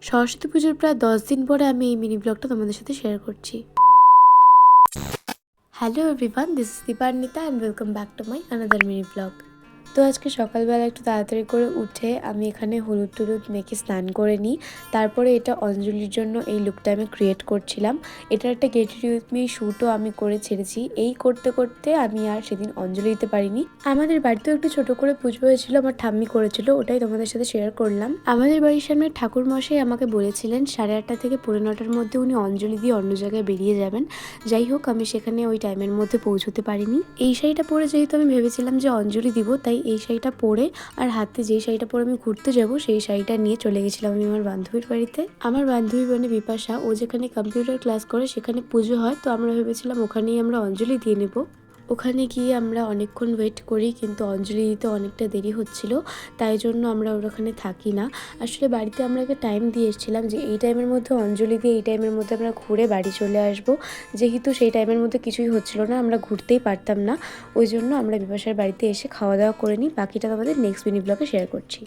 সরস্বতী পুজোর প্রায় 10 দিন পরে আমি এই মিনি ব্লগটা তোমাদের সাথে শেয়ার করছি। Hello everyone, this is Dipanwita and welcome back to my another mini blog. তো আজকে সকালবেলা একটু তাড়াতাড়ি করে উঠে আমি এখানে হলুদ টলুদ মেখে স্নান করে নিই। তারপরে এটা অঞ্জলির জন্য এই লুকটা আমি ক্রিয়েট করছিলাম। এটার একটা গেট রেডি উইথ মি শ্যুটও আমি করে ছেড়েছি। এই করতে করতে আমি আর সেদিন অঞ্জলি দিতে পারিনি। আমাদের বাড়িতেও একটু ছোট করে পুজো হয়েছিল, আমার ঠাম্মি করেছিল, ওটাই তোমাদের সাথে শেয়ার করলাম। আমাদের বাড়ির সামনে ঠাকুর মশাই আমাকে বলেছিলেন 8:30 থেকে 9:45-র মধ্যে উনি অঞ্জলি দিয়ে অন্য জায়গায় বেরিয়ে যাবেন। যাই হোক, আমি সেখানে ওই টাইমের মধ্যে পৌঁছতে পারিনি। এই শাড়িটা পরে যেহেতু আমি ভেবেছিলাম যে অঞ্জলি দিব, তাই এই শাড়িটা পরে আর হাতে যেই শাড়িটা পরে আমি ঘুরতে যাব সেই শাড়িটা নিয়ে চলে গেছিলাম আমি আমার বান্ধবীর বাড়িতে। আমার বান্ধবী মানে বিপাশা, ও যেখানে কম্পিউটার ক্লাস করে সেখানে পুজো হয়, তো আমরা ভেবেছিলাম ওখানেই আমরা অঞ্জলি দিয়ে নেব। ওখানে গিয়ে আমরা অনেকক্ষণ ওয়েট করি, কিন্তু অঞ্জলি দিতে অনেকটা দেরি হচ্ছিল, তাই জন্য আমরা ওখানে থাকি না। আসলে বাড়িতে আমরা একটা টাইম দিয়ে এসেছিলাম যে এই টাইমের মধ্যে অঞ্জলি দিয়ে এই টাইমের মধ্যে আমরা ঘুরে বাড়ি চলে আসব। যেহেতু সেই টাইমের মধ্যে কিছুই হচ্ছিল না, আমরা ঘুরতেই পারতাম না, ওই জন্য আমরা বিপাশার বাড়িতে এসে খাওয়া দাওয়া করে নিই। বাকিটা তোমাদের নেক্সট মিনি ব্লগে শেয়ার করছি।